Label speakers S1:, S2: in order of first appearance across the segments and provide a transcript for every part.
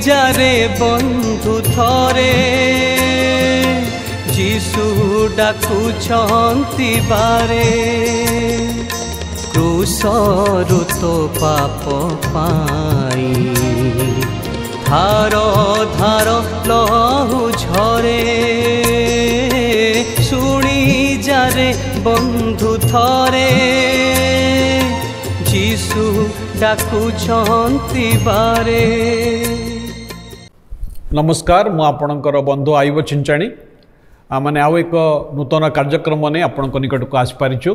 S1: जारे बंधु थरे जीशु डाकुछंती बारे क्रूसरु तो पाप पाई धार धार लहु झरे शुणी जारे बंधु थरे जीशु डाकुछंती बारे।
S2: नमस्कार मु आपणकर बंधु आयुब चिंचाणी आने आउ एक नूतन कार्यक्रम ने आपण निकट को आसपारिचु।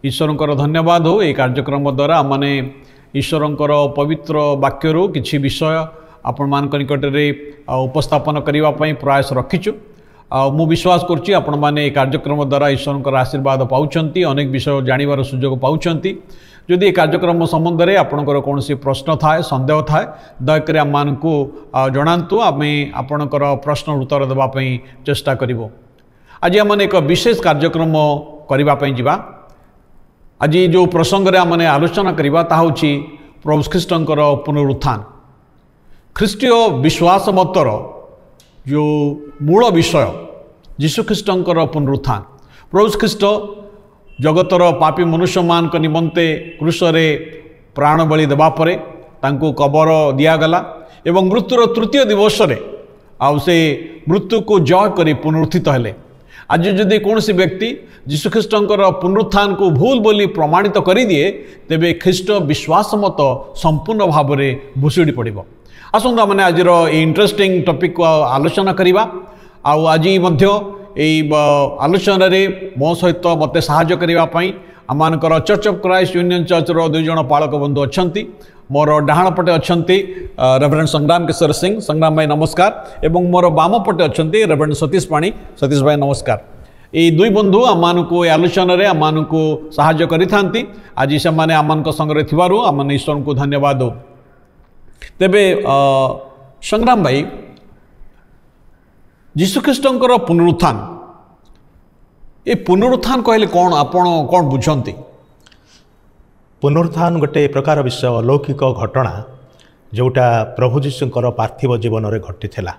S2: ईश्वर धन्यवाद हो ये कार्यक्रम द्वारा आमने ईश्वर पवित्र वाक्यरू किछि विषय आपण मान निकट में उपस्थापन करने प्रयास रखीचु। मु विश्वास करुच्ची आपण मैंने कार्यक्रम द्वारा ईश्वर आशीर्वाद पाउछंती अनेक विषय जानिबार सुजोग पाउछंती। जदि ये कार्यक्रम संबंध में आपणकर कौन प्रश्न थाए संदेह थाए दयाकोरी आम मानकु जणातु आम आपणकर प्रश्न उत्तर देवाई चेष्टा करिवो। आज आम एक विशेष कार्यक्रम करने जावा। आज जो प्रसंग रे आमने आलोचना करवा ता होछि प्रभु ख्रीष्टंकर पुनरुत्थान। ख्रीष्टीय विश्वास मतर जो मूल विषय यीशु ख्रीष्टंकर पुनरुत्थान। प्रभु ख्रीष्ट जगतर पापी मनुष्य मान निमंते क्रूसरे प्राण बलि देवा परे तांको कबर दियागला एवं मृत्युर तृतीय दिवस रे आउ से मृत्यु को जय करी पुनरुत्थित हेले। आज जदि कौन व्यक्ति यीशु ख्रीष्टंकर पुनरुत्थान को भूल बोली प्रमाणित कर दिए तेबे ख्रीष्ट विश्वास मत संपूर्ण भाव में भूसुड़ी पड़ो। आसतु मैंने आज इंटरेस्टिंग टॉपिक को आलोचना करवा। आज आलोचन रे मो सहित मत साहाय्य करने आमर church of Christ union church रो दुई जन पालक बंधु अच्छा मोर डाहाण पटे अच्छा रेवरेंड संग्राम किशोर सिंह संग्राम भाई नमस्कार एवं मोर बाम पटे अच्छा रेवरेंड सतीश पाणी सतीश भाई नमस्कार। ये दुई बंधु आम को आलोचन रे आम को साहाय्य करि आज से आम संगे थिबारु आम ईश्वर को धन्यवाद दो। तेबे संग्राम भाई यीशु ख्रीष्टंकर पुनरुत्थान ये पुनरुत्थान कहले कौन आपण कौन बुझंती?
S3: पुनरुत्थान गोटे प्रकार विषय अलौकिक घटना जोटा प्रभु जीशुंकर पार्थिव जीवन में घटी थिला।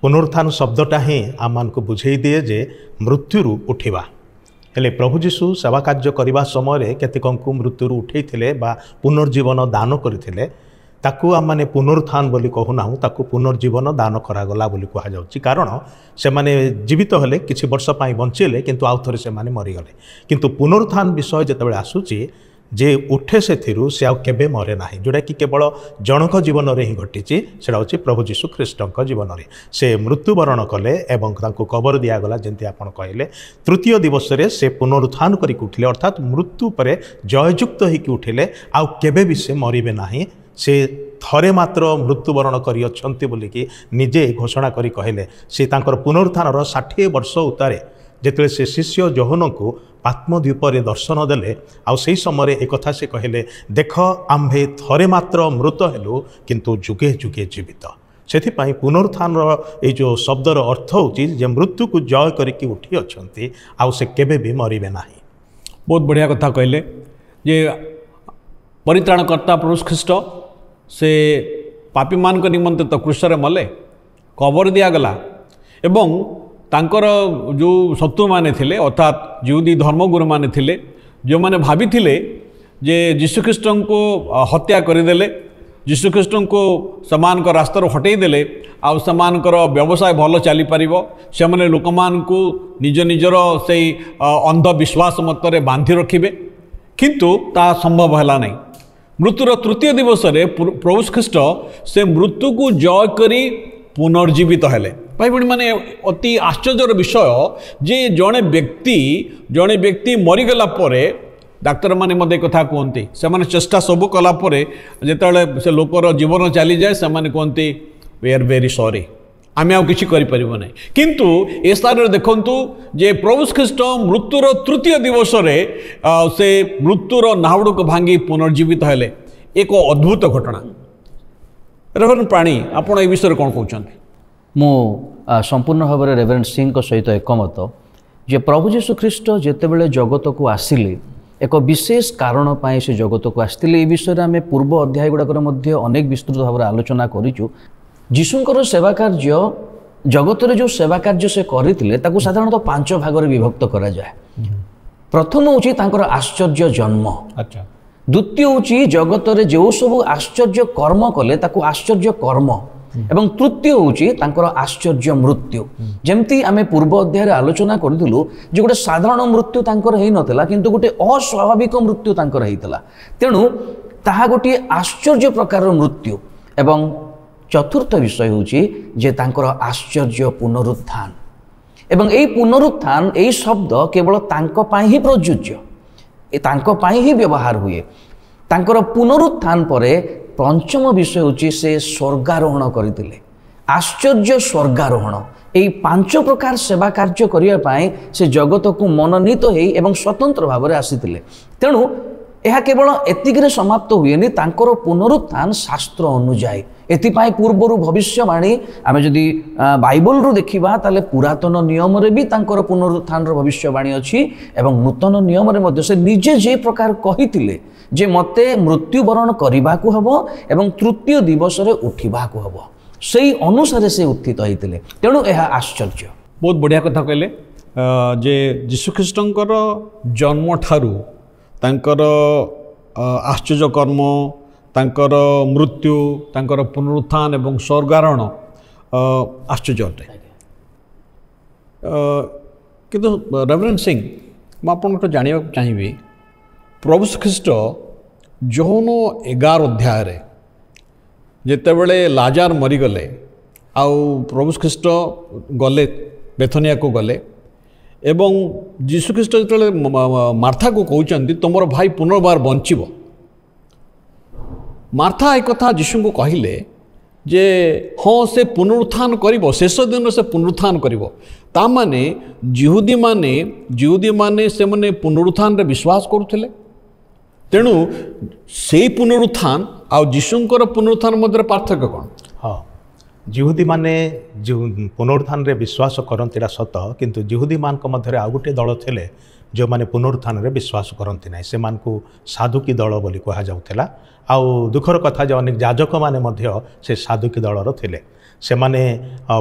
S3: पुनरुत्थान शब्दटा ही आम को बुझे दिए जे मृत्युरु उठिबा। हेले प्रभु जीशु सेवा कार्य करने समय केतेकंकु मृत्युरु उठेइथिले बा पुनर्जीवन दान करथिले ताकू आम मैंने पुनरुत्थान बोली कहूना ताकू पुनर्जीवन दान करागला बोली कह जाउछि। कारण से माने जीवित हेले किछि वर्ष पाई बंचिले किंतु आउ थरे से माने मरीगले। किंतु पुनरुत्थान विषय जेतेबेले आसुछि जे उठे से से आउ केबे मरे नाही जोटा कि केवल जनक जीवन रे ही घटिछि। सेटा होछि प्रभु जीशु ख्रीष्टंक जीवन रे से मृत्युवरण कले एवं तांको कबर दिया गला जेंति आपण कहले। तृतीय दिवस रे से पुनरुत्थान करी उठिले अर्थात मृत्यु परे जययुक्त होइकि उठिले आउ केबे भी से मरिबे नाही। से थरे मात्र मृत्युवरण करी अछंती बोलिकी निजे घोषणा करी कहले। से तांकर पुनरुत्थान 60 वर्ष उतारे जेतले से शिष्य जोहन को आत्मद्वीप दर्शन देले आउ से समय एक कथा से कहले देख आम्भे थरे मात्र मृत हेलु किंतु जुगे जुगे जीवित। से पुनरुत्थान ये जो शब्दर अर्थ होची जे मृत्यु को जय करिकी उठी अछंती आउ से केबे भी मरिबे नाही।
S2: बहुत बढ़िया कथा कहले जे परित्राणकर्ता प्रभु ख्रीष्ट से पापी मान निमंते तो क्रूसरे मले कबर दियागला एवं तांकर जो शत्रु माने थिले अर्थात जिहुदी धर्मगुरु माने थिले जो माने भाभी थिले जे यीशु ख्रीष्ट को हत्या करदेले यीशु ख्रीष्ट को समान को रास्तार हटई देले आउ समान व्यवसाय भल चली पारिबो से माने लोक मान को निज निजर से अंधविश्वास मतरे बांधि रखिबे किंतु ता संभव हैला नहीं। मृत्युर तृतीय दिवस रे प्रभु ख्रीष्ट से मृत्यु को जय करी पुनर्जीवित हेले। भाई बड़ी माने अति आश्चर्यर विषय जे जड़े व्यक्ति मरीगला परे डाक्तर माने मते कथा कहते से माने चेष्टा सब कला परे जेतेबेले से लोकर जीवन चली जाए से माने कहते वी आर वेरी सॉरी आम आउ किसी करें किंतु ए स्थान देखु जे प्रभु ख्रीष्ट मृत्युर तृतीय दिवस रे से मृत्युर नावड़ को भांगी पुनर्जीवित हेले एक अद्भुत घटना। रेवरेंड प्राणी आपण ए विषय कौन कहते?
S4: मु संपूर्ण भाव में रेवरेंड सिंह सहित एकमत जे प्रभु जीशु ख्रीष्ट जेतेबेले जगत को आसिले एक विशेष कारण पाए से जगत को आसते। ये विषय में आम पूर्व अध्याय गुड़ाकर अनेक विस्तृत भाव में आलोचना करूँ। ଯୀଶୁଙ୍କର ସେବା କାର୍ଯ୍ୟ ଜଗତରେ ଯେଉଁ ସେବା କାର୍ଯ୍ୟ ସେ କରିଥିଲେ ତାକୁ ସାଧାରଣତଃ 5 ଭାଗରେ ବିଭକ୍ତ କରାଯାଏ। ପ୍ରଥମ ହେଉଛି ତାଙ୍କର ଆଶ୍ଚର୍ଯ୍ୟ ଜନ୍ମ,
S2: ଆଚ୍ଛା,
S4: ଦ୍ୱିତୀୟ ହେଉଛି ଜଗତରେ ଯେଉଁ ସବୁ ଆଶ୍ଚର୍ଯ୍ୟ କର୍ମ କଲେ ତାକୁ ଆଶ୍ଚର୍ଯ୍ୟ କର୍ମ, ଏବଂ ତୃତୀୟ ହେଉଛି ତାଙ୍କର ଆଶ୍ଚର୍ଯ୍ୟ ମୃତ୍ୟୁ। ଯେମିତି ଆମେ ପୂର୍ବ ଅଧ୍ୟାୟରେ ଆଲୋଚନା କରିଥିଲୁ ଯେ ଗୋଟେ ସାଧାରଣ ମୃତ୍ୟୁ ତାଙ୍କର ହେଇନଥିଲା, କିନ୍ତୁ ଗୋଟେ ଅସ୍ୱାଭାବିକ ମୃତ୍ୟୁ ତାଙ୍କର ହେଇଥିଲା, ତେଣୁ ତାହା ଗୋଟିଏ ଆଶ୍ଚର୍ଯ୍ୟ ପ୍ରକାରର ମୃତ୍ୟୁ। ଏବଂ ଚତୁର୍ଥ ବିଷୟ ହେଉଛି ଯେ ତାଙ୍କର ଆଶ୍ଚର୍ଯ୍ୟ ପୁନରୁତ୍ଥାନ। ଏବଂ এই ପୁନରୁତ୍ଥାନ এই ଶବ୍ଦ କେବଳ ତାଙ୍କ ପାଇଁ ହିଁ ପ୍ରଯୁଜ୍ୟ, ତାଙ୍କ ପାଇଁ ହିଁ ବ୍ୟବହାର ହୁଏ। ତାଙ୍କର ପୁନରୁତ୍ଥାନ ପରେ ପଞ୍ଚମ ବିଷୟ ହେଉଛି ସେ ସ୍ୱର୍ଗାରୋହଣ କରିଥିଲେ, ଆଶ୍ଚର୍ଯ୍ୟ ସ୍ୱର୍ଗାରୋହଣ। এই 5 ପ୍ରକାର ସେବା କାର୍ଯ୍ୟ କରିବା ପାଇଁ ସେ ଜଗତକୁ ମନୋନୀତ ହେଇ ଏବଂ ସ୍ୱତନ୍ତ୍ର ଭାବରେ ଆସିଥିଲେ। ତେଣୁ ଏହା କେବଳ ଏତିକିରେ ସମାପ୍ତ ହୁଏନି, ତାଙ୍କର ପୁନରୁତ୍ଥାନ ଶାସ୍ତ୍ର ଅନୁଯାୟୀ। ଏଥିପାଇଁ ପୂର୍ବରୁ ଭବିଷ୍ୟବାଣୀ ଆମେ ଯଦି ବାଇବଲରୁ ଦେଖିବା ତାହେଲେ ପୁରାତନ ନିୟମରେ ବି ତାଙ୍କର ପୁନରୁତ୍ଥାନର ଭବିଷ୍ୟବାଣୀ ଅଛି, ଏବଂ ନୂତନ ନିୟମରେ ମଧ୍ୟ ସେ ନିଜେ ଯେ ପ୍ରକାର କହିଥିଲେ ଯେ ମୋତେ ମୃତ୍ୟୁବରଣ କରିବାକୁ ହେବ ଏବଂ ତୃତୀୟ ଦିବସରେ ଉଠିବାକୁ ହେବ, ସେଇ ଅନୁସାରେ ସେ ଉତ୍ଥିତ ହେଇଥିଲେ। ତେଣୁ ଏହା ଆଶ୍ଚର୍ଯ୍ୟ।
S2: ବହୁତ ବଢ଼ିଆ କଥା କହିଲେ ଯେ ଯୀଶୁଖ୍ରୀଷ୍ଟଙ୍କର ଜନ୍ମ ଠାରୁ ତାଙ୍କର ଆଶ୍ଚର୍ଯ୍ୟ କର୍ମ, ତାଙ୍କର ମୃତ୍ୟୁ, ତାଙ୍କର ପୁନରୁତ୍ଥାନ ଏବଂ ସ୍ୱର୍ଗାରୋହଣ ଆଶ୍ଚର୍ଯ୍ୟ ଅଟେ। କିନ୍ତୁ ରେଭରେଣ୍ଡ ସିଂ, ମୁଁ ଆପଣଙ୍କଠୁ ଜାଣିବାକୁ ଚାହିଁବି, ପ୍ରଭୁ ଖ୍ରୀଷ୍ଟ ଯୌନ 11 ଅଧ୍ୟାୟରେ ଯେତେବେଳେ ଲାଜାର ମରିଗଲେ ଆଉ ପ୍ରଭୁ ଖ୍ରୀଷ୍ଟ ଗଲେ ବେଥନିଆକୁ ଗଲେ, ଏବଂ ଯୀଶୁଖ୍ରୀଷ୍ଟ ଯେତେବେଳେ ମାର୍ଥାକୁ କହୁଛନ୍ତି ତୁମର ଭାଇ ପୁନର୍ବାର ବଞ୍ଚିବ, ମାର୍ଥା ଏ କଥା ଯୀଶୁଙ୍କୁ କହିଲେ ଯେ ହଁ ସେ ପୁନରୁତ୍ଥାନ କରିବ, ଶେଷ ଦିନରେ ସେ ପୁନରୁତ୍ଥାନ କରିବ। ତାମାନେ ଜିହୁଦୀମାନେ ସେମାନେ ପୁନରୁତ୍ଥାନରେ ବିଶ୍ୱାସ କରୁଥିଲେ। ତେଣୁ ସେଇ ପୁନରୁତ୍ଥାନ ଆଉ ଯୀଶୁଙ୍କର ପୁନରୁତ୍ଥାନ ମଧ୍ୟରେ ପାର୍ଥକ୍ୟ କ'ଣ?
S3: ହଁ, ଜିହୁଦୀମାନେ ପୁନରୁତ୍ଥାନରେ ବିଶ୍ୱାସ କରନ୍ତି ଏଇଟା ସତ, କିନ୍ତୁ ଜିହୁଦୀମାନଙ୍କ ମଧ୍ୟରେ ଆଉ ଗୋଟିଏ ଦଳ ଥିଲେ ଯେଉଁମାନେ ପୁନରୁତ୍ଥାନରେ ବିଶ୍ୱାସ କରନ୍ତି ନାହିଁ। ସେମାନଙ୍କୁ ସାଧୁକୀ ଦଳ ବୋଲି କୁହାଯାଉଥିଲା। ଆଉ ଦୁଃଖର କଥା ଯେ ଅନେକ ଯାଜକମାନେ ମଧ୍ୟ ସେ ସାଧୁକୀ ଦଳର ଥିଲେ। ସେମାନେ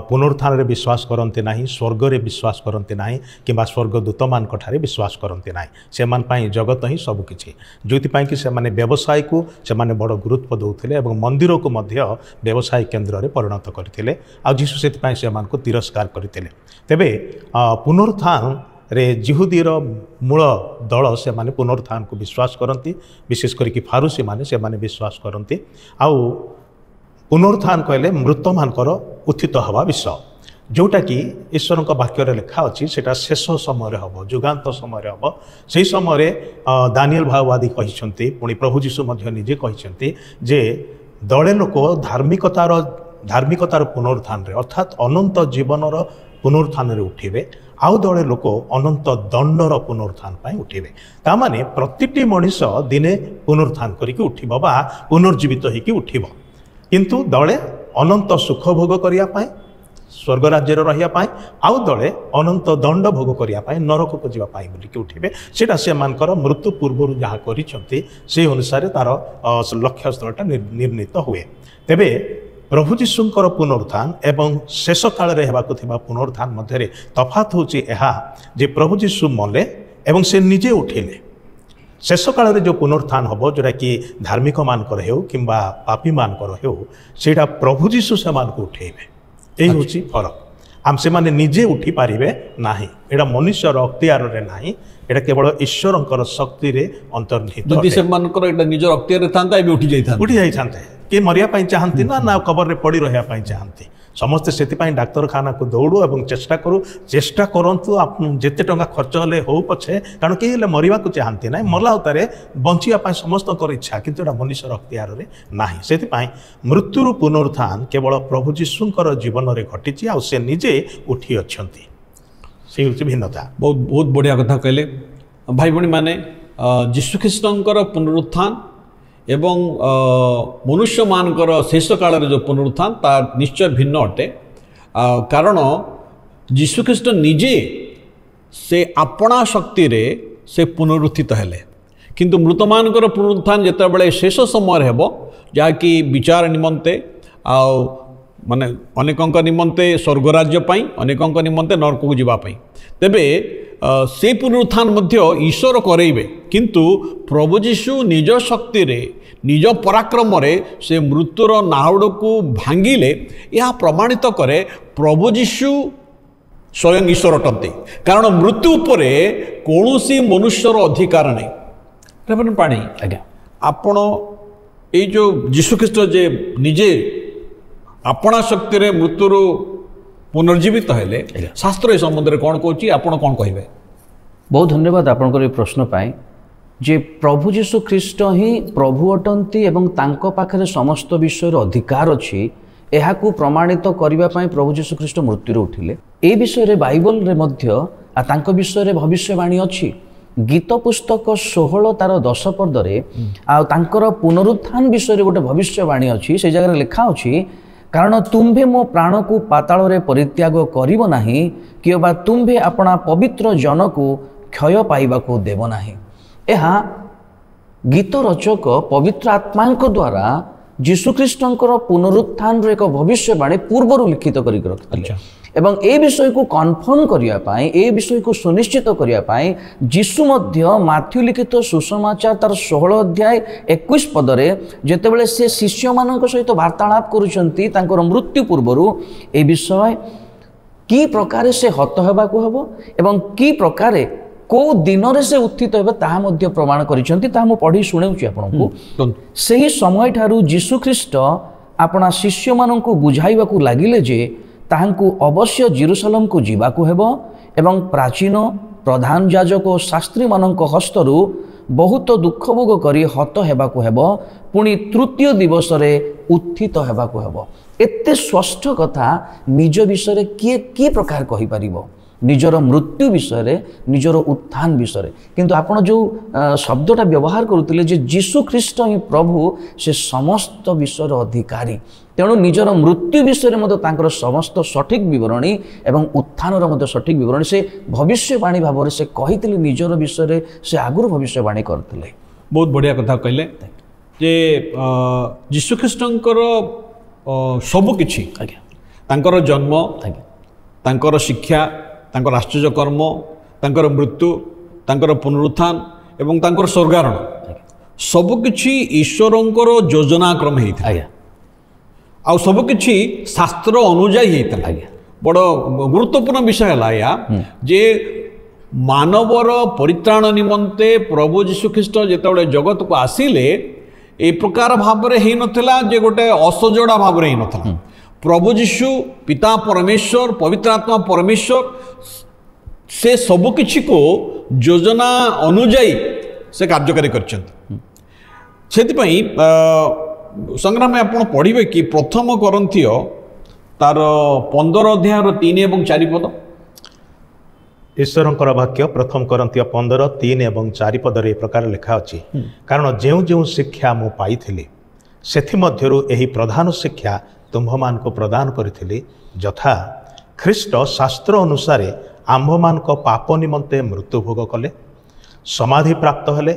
S3: ପୁନରୁତ୍ଥାନରେ ବିଶ୍ୱାସ କରନ୍ତି ନାହିଁ, ସ୍ୱର୍ଗରେ ବିଶ୍ୱାସ କରନ୍ତି ନାହିଁ, କିମ୍ବା ସ୍ୱର୍ଗଦୂତମାନଙ୍କଠାରେ ବିଶ୍ୱାସ କରନ୍ତି ନାହିଁ। ସେମାନଙ୍କ ପାଇଁ ଜଗତ ହିଁ ସବୁକିଛି, ଯେଉଁଥିପାଇଁ କି ସେମାନେ ବ୍ୟବସାୟକୁ ସେମାନେ ବଡ଼ ଗୁରୁତ୍ୱ ଦେଉଥିଲେ ଏବଂ ମନ୍ଦିରକୁ ମଧ୍ୟ ବ୍ୟବସାୟ କେନ୍ଦ୍ରରେ ପରିଣତ କରିଥିଲେ। ଆଉ ଯୀଶୁ ସେଥିପାଇଁ ସେମାନଙ୍କୁ ତିରସ୍କାର କରିଥିଲେ। ତେବେ ପୁନରୁତ୍ଥାନରେ ଜିହୁଦୀର ମୂଳ ଦଳ ସେମାନେ ପୁନରୁତ୍ଥାନକୁ ବିଶ୍ୱାସ କରନ୍ତି, ବିଶେଷ କରିକି ଫାରୁସୀମାନେ ସେମାନେ ବିଶ୍ୱାସ କରନ୍ତି। ଆଉ ପୁନରୁତ୍ଥାନ କହିଲେ ମୃତମାନଙ୍କର ଉତ୍ଥିତ ହେବା ବିଷୟ, ଯେଉଁଟାକି ଈଶ୍ୱରଙ୍କ ବାକ୍ୟରେ ଲେଖା ଅଛି ସେଟା ଶେଷ ସମୟରେ ହେବ, ଯୁଗାନ୍ତ ସମୟରେ ହେବ। ସେହି ସମୟରେ ଦାନିଏଲ ଭାବବାଦୀ କହିଛନ୍ତି, ପୁଣି ପ୍ରଭୁ ଯୀଶୁ ମଧ୍ୟ ନିଜେ କହିଛନ୍ତି ଯେ ଦଳେ ଲୋକ ଧାର୍ମିକତାର ପୁନରୁତ୍ଥାନରେ ଅର୍ଥାତ୍ ଅନନ୍ତ ଜୀବନର ପୁନରୁତ୍ଥାନରେ ଉଠିବେ, ଆଉ ଦଳେ ଲୋକ ଅନନ୍ତ ଦଣ୍ଡର ପୁନରୁତ୍ଥାନ ପାଇଁ ଉଠିବେ। ତାମାନେ ପ୍ରତିଟି ମଣିଷ ଦିନେ ପୁନରୁତ୍ଥାନ କରିକି ଉଠିବ ବା ପୁନର୍ଜୀବିତ ହେଇକି ଉଠିବ, କିନ୍ତୁ ଦଳେ ଅନନ୍ତ ସୁଖ ଭୋଗ କରିବା ପାଇଁ ସ୍ୱର୍ଗ ରାଜ୍ୟରେ ରହିବା ପାଇଁ, ଆଉ ଦଳେ ଅନନ୍ତ ଦଣ୍ଡ ଭୋଗ କରିବା ପାଇଁ ନରକକୁ ଯିବା ପାଇଁ ବୋଲିକି ଉଠିବେ। ସେଇଟା ସେମାନଙ୍କର ମୃତ୍ୟୁ ପୂର୍ବରୁ ଯାହା କରିଛନ୍ତି ସେହି ଅନୁସାରେ ତାର ଲକ୍ଷ୍ୟସ୍ଥଳଟା ନିର୍ଣ୍ଣିତ ହୁଏ। ତେବେ ପ୍ରଭୁ ଯୀଶୁଙ୍କର ପୁନରୁତ୍ଥାନ ଏବଂ ଶେଷ କାଳରେ ହେବାକୁ ଥିବା ପୁନରୁତ୍ଥାନ ମଧ୍ୟରେ ତଫାତ୍ ହେଉଛି ଏହା ଯେ ପ୍ରଭୁ ଯୀଶୁ ମଲେ ଏବଂ ସେ ନିଜେ ଉଠିଲେ। ଶେଷ କାଳରେ ଯେଉଁ ପୁନରୁତ୍ଥାନ ହେବ, ଯେଉଁଟାକି ଧାର୍ମିକମାନଙ୍କର ହେଉ କିମ୍ବା ପାପୀମାନଙ୍କର ହେଉ, ସେଇଟା ପ୍ରଭୁ ଯୀଶୁ ସେମାନଙ୍କୁ ଉଠେଇବେ। ଏଇ ହେଉଛି ଫରକ। ସେମାନେ ନିଜେ ଉଠିପାରିବେ ନାହିଁ, ଏଇଟା ମନୁଷ୍ୟର ଅକ୍ତିଆରରେ ନାହିଁ, ଏଇଟା କେବଳ ଈଶ୍ୱରଙ୍କର ଶକ୍ତିରେ ଅନ୍ତର୍ନିହିତ।
S2: ଯଦି ସେମାନଙ୍କର ଏଇଟା ନିଜର ଅକ୍ତିଆରରେ ଥାନ୍ତା ଏବେ ଉଠି ଯାଇଥାନ୍ତେ। କିଏ ମରିବା ପାଇଁ ଚାହାନ୍ତି ନା କବରରେ ପଡ଼ି ରହିବା ପାଇଁ ଚାହାନ୍ତି? ସମସ୍ତେ ସେଥିପାଇଁ ଡାକ୍ତରଖାନାକୁ ଦୌଡ଼ୁ ଏବଂ ଚେଷ୍ଟା କରନ୍ତୁ ଯେତେ ଟଙ୍କା ଖର୍ଚ୍ଚ ହେଲେ ହଉ ପଛେ, କାରଣ କେହି ହେଲେ ମରିବାକୁ ଚାହାନ୍ତି ନାହିଁ। ମଲା ଉତ୍ତାରେ ବଞ୍ଚିବା ପାଇଁ ସମସ୍ତଙ୍କର ଇଚ୍ଛା, କିନ୍ତୁ ଏଇଟା ମନୁଷ୍ୟର ଅକ୍ତିଆରରେ ନାହିଁ। ସେଥିପାଇଁ ମୃତ୍ୟୁରୁ ପୁନରୁତ୍ଥାନ କେବଳ ପ୍ରଭୁ ଯୀଶୁଙ୍କର ଜୀବନରେ ଘଟିଛି, ଆଉ ସେ ନିଜେ ଉଠି ଅଛନ୍ତି। ସେ ହେଉଛି ଭିନ୍ନତା। ବହୁତ ବଢ଼ିଆ କଥା କହିଲେ ଭାଇ ଭଉଣୀମାନେ। ଯୀଶୁଖ୍ରୀଷ୍ଟଙ୍କର ପୁନରୁତ୍ଥାନ ଏବଂ ମନୁଷ୍ୟମାନଙ୍କର ଶେଷ କାଳରେ ଯେଉଁ ପୁନରୁତ୍ଥାନ ତା ନିଶ୍ଚୟ ଭିନ୍ନ ଅଟେ। କାରଣ ଯୀଶୁଖ୍ରୀଷ୍ଟ ନିଜେ ସେ ଆପଣା ଶକ୍ତିରେ ସେ ପୁନରୁତ୍ଥିତ ହେଲେ, କିନ୍ତୁ ମୃତମାନଙ୍କର ପୁନରୁତ୍ଥାନ ଯେତେବେଳେ ଶେଷ ସମୟରେ ହେବ, ଯାହାକି ବିଚାର ନିମନ୍ତେ ଆଉ ମାନେ ଅନେକଙ୍କ ନିମନ୍ତେ ସ୍ୱର୍ଗରାଜ୍ୟ ପାଇଁ, ଅନେକଙ୍କ ନିମନ୍ତେ ନରକକୁ ଯିବା ପାଇଁ। ତେବେ ସେ ପୁନରୁତ୍ଥାନ ମଧ୍ୟ ଈଶ୍ୱର କରେଇବେ, କିନ୍ତୁ ପ୍ରଭୁ ଯୀଶୁ ନିଜ ଶକ୍ତିରେ ନିଜ ପରାକ୍ରମରେ ସେ ମୃତ୍ୟୁର ନାଉଡ଼କୁ ଭାଙ୍ଗିଲେ ଏହା ପ୍ରମାଣିତ କରେ ପ୍ରଭୁ ଯୀଶୁ ସ୍ୱୟଂ ଈଶ୍ୱର ଅଟନ୍ତି। କାରଣ ମୃତ୍ୟୁ ଉପରେ କୌଣସି ମନୁଷ୍ୟର ଅଧିକାର ନାହିଁ। ରେଭରେଣ୍ଡ ପାଣି,
S4: ଆଜ୍ଞା,
S2: ଆପଣ ଏଇ ଯେଉଁ ଯୀଶୁଖ୍ରୀଷ୍ଟ ଯେ ନିଜେ ଆପଣା ଶକ୍ତିରେ ମୃତ୍ୟୁରୁ ପୁନର୍ଜୀବିତ ହେଲେ, ଶାସ୍ତ୍ର ଏ ସମ୍ବନ୍ଧରେ କ'ଣ କହୁଛି, ଆପଣ କ'ଣ କହିବେ?
S4: ବହୁତ ଧନ୍ୟବାଦ ଆପଣଙ୍କର ଏ ପ୍ରଶ୍ନ ପାଇଁ। ଯେ ପ୍ରଭୁ ଯୀଶୁ ଖ୍ରୀଷ୍ଟ ହିଁ ପ୍ରଭୁ ଅଟନ୍ତି ଏବଂ ତାଙ୍କ ପାଖରେ ସମସ୍ତ ବିଷୟରେ ଅଧିକାର ଅଛି, ଏହାକୁ ପ୍ରମାଣିତ କରିବା ପାଇଁ ପ୍ରଭୁ ଯୀଶୁ ଖ୍ରୀଷ୍ଟ ମୃତ୍ୟୁରୁ ଉଠିଲେ। ଏ ବିଷୟରେ ବାଇବଲରେ ମଧ୍ୟ ତାଙ୍କ ବିଷୟରେ ଭବିଷ୍ୟବାଣୀ ଅଛି। ଗୀତ ପୁସ୍ତକ 16 ତାର 10 ପଦରେ ଆଉ ତାଙ୍କର ପୁନରୁତ୍ଥାନ ବିଷୟରେ ଗୋଟେ ଭବିଷ୍ୟବାଣୀ ଅଛି। ସେ ଜାଗାରେ ଲେଖା ଅଛି, କାରଣ ତୁମ୍ଭେ ମୋ ପ୍ରାଣକୁ ପାତାଳରେ ପରିତ୍ୟାଗ କରିବ ନାହିଁ, କିମ୍ବା ତୁମ୍ଭେ ଆପଣା ପବିତ୍ର ଜନକୁ କ୍ଷୟ ପାଇବାକୁ ଦେବ ନାହିଁ। ଏହା ଗୀତ ରଚକ ପବିତ୍ର ଆତ୍ମାଙ୍କ ଦ୍ୱାରା ଯୀଶୁଖ୍ରୀଷ୍ଟଙ୍କର ପୁନରୁତ୍ଥାନର ଏକ ଭବିଷ୍ୟବାଣୀ ପୂର୍ବରୁ ଲିଖିତ କରିକି ରଖିଥିଲେ। ଏବଂ ଏ ବିଷୟକୁ କନଫର୍ମ କରିବା ପାଇଁ, ଏ ବିଷୟକୁ ସୁନିଶ୍ଚିତ କରିବା ପାଇଁ ଯୀଶୁ ମଧ୍ୟ ମାଥ୍ୟୁ ଲିଖିତ ସୁସମାଚାର ତାର 16 ଅଧ୍ୟାୟ 21 ପଦରେ ଯେତେବେଳେ ସେ ଶିଷ୍ୟମାନଙ୍କ ସହିତ ବାର୍ତ୍ତାଳାପ କରୁଛନ୍ତି ତାଙ୍କର ମୃତ୍ୟୁ ପୂର୍ବରୁ, ଏ ବିଷୟ କି ପ୍ରକାରେ ସେ ହତ ହେବାକୁ ହେବ ଏବଂ କି ପ୍ରକାରେ କେଉଁ ଦିନରେ ସେ ଉତ୍ଥିତ ହେବେ ତାହା ମଧ୍ୟ ପ୍ରମାଣ କରିଛନ୍ତି। ତାହା ମୁଁ ପଢ଼ି ଶୁଣାଉଛି ଆପଣଙ୍କୁ। ସେହି ସମୟଠାରୁ ଯୀଶୁଖ୍ରୀଷ୍ଟ ଆପଣା ଶିଷ୍ୟମାନଙ୍କୁ ବୁଝାଇବାକୁ ଲାଗିଲେ ଯେ ତାହାଙ୍କୁ ଅବଶ୍ୟ ଜେରୁସାଲେମକୁ ଯିବାକୁ ହେବ ଏବଂ ପ୍ରାଚୀନ ପ୍ରଧାନ ଯାଜକ ଓ ଶାସ୍ତ୍ରୀମାନଙ୍କ ହସ୍ତରୁ ବହୁତ ଦୁଃଖ ଭୋଗ କରି ହତ ହେବାକୁ ହେବ, ପୁଣି ତୃତୀୟ ଦିବସରେ ଉତ୍ଥିତ ହେବାକୁ ହେବ। ଏତେ ସ୍ପଷ୍ଟ କଥା ନିଜ ବିଷୟରେ କିଏ ପ୍ରକାର କହିପାରିବ? ନିଜର ମୃତ୍ୟୁ ବିଷୟରେ, ନିଜର ଉତ୍ଥାନ ବିଷୟରେ। କିନ୍ତୁ ଆପଣ ଯେଉଁ ଶବ୍ଦଟା ବ୍ୟବହାର କରୁଥିଲେ ଯେ ଯୀଶୁଖ୍ରୀଷ୍ଟ ହିଁ ପ୍ରଭୁ, ସେ ସମସ୍ତ ବିଷୟର ଅଧିକାରୀ। ତେଣୁ ନିଜର ମୃତ୍ୟୁ ବିଷୟରେ ମଧ୍ୟ ତାଙ୍କର ସମସ୍ତ ସଠିକ୍ ବିବରଣୀ ଏବଂ ଉତ୍ଥାନର ମଧ୍ୟ ସଠିକ୍ ବିବରଣୀ ସେ ଭବିଷ୍ୟବାଣୀ ଭାବରେ ସେ କହିଥିଲେ। ନିଜର ବିଷୟରେ ସେ ଆଗରୁ ଭବିଷ୍ୟବାଣୀ କରିଥିଲେ।
S2: ବହୁତ ବଢ଼ିଆ କଥା କହିଲେ ଯେ ଯୀଶୁଖ୍ରୀଷ୍ଟଙ୍କର ସବୁକିଛି,
S4: ଆଜ୍ଞା,
S2: ତାଙ୍କର ଜନ୍ମ,
S4: ଆଜ୍ଞା,
S2: ତାଙ୍କର ଶିକ୍ଷା, ତାଙ୍କର ଆଶ୍ଚର୍ଯ୍ୟ କର୍ମ, ତାଙ୍କର ମୃତ୍ୟୁ, ତାଙ୍କର ପୁନରୁତ୍ଥାନ ଏବଂ ତାଙ୍କର ସ୍ୱର୍ଗାରୋହଣ ସବୁକିଛି ଈଶ୍ୱରଙ୍କର ଯୋଜନାକ୍ରମେ ହେଇଥିଲା।
S4: ଆଜ୍ଞା,
S2: ଆଉ ସବୁକିଛି ଶାସ୍ତ୍ର ଅନୁଯାୟୀ ହେଇଥିଲା।
S4: ଆଜ୍ଞା,
S2: ବଡ଼ ଗୁରୁତ୍ୱପୂର୍ଣ୍ଣ ବିଷୟ ହେଲା ଏହା ଯେ ମାନବର ପରିତ୍ରାଣ ନିମନ୍ତେ ପ୍ରଭୁ ଯୀଶୁଖ୍ରୀଷ୍ଟ ଯେତେବେଳେ ଜଗତକୁ ଆସିଲେ ଏ ପ୍ରକାର ଭାବରେ ହେଇନଥିଲା ଯେ ଗୋଟେ ଅସଜଡ଼ା ଭାବରେ ହେଇନଥିଲା। ପ୍ରଭୁ ଯୀଶୁ ପିତା ପରମେଶ୍ୱର, ପବିତ୍ର ଆତ୍ମା ପରମେଶ୍ୱର, ସେ ସବୁକିଛିକୁ ଯୋଜନା ଅନୁଯାୟୀ ସେ କାର୍ଯ୍ୟକାରୀ କରିଛନ୍ତି। ସେଥିପାଇଁ ସଂଗ୍ରାମେ ଆପଣ ପଢ଼ିବେ କି ପ୍ରଥମ କରନ୍ଥୀୟ ତାର 15 ଅଧ୍ୟାୟର 3 ଏବଂ 4 ପଦ।
S3: ଈଶ୍ୱରଙ୍କର ବାକ୍ୟ ପ୍ରଥମ କରନ୍ଥୀୟ 15, 3 ଏବଂ 4 ପଦରେ ଏ ପ୍ରକାର ଲେଖା ଅଛି, କାରଣ ଯେଉଁ ଯେଉଁ ଶିକ୍ଷା ମୁଁ ପାଇଥିଲି ସେଥିମଧ୍ୟରୁ ଏହି ପ୍ରଧାନ ଶିକ୍ଷା ତୁମ୍ଭମାନଙ୍କୁ ପ୍ରଦାନ କରିଥିଲି, ଯଥା ଖ୍ରୀଷ୍ଟ ଶାସ୍ତ୍ର ଅନୁସାରେ ଆମ୍ଭମାନଙ୍କ ପାପ ନିମନ୍ତେ ମୃତ୍ୟୁଭୋଗ କଲେ, ସମାଧି ପ୍ରାପ୍ତ ହେଲେ,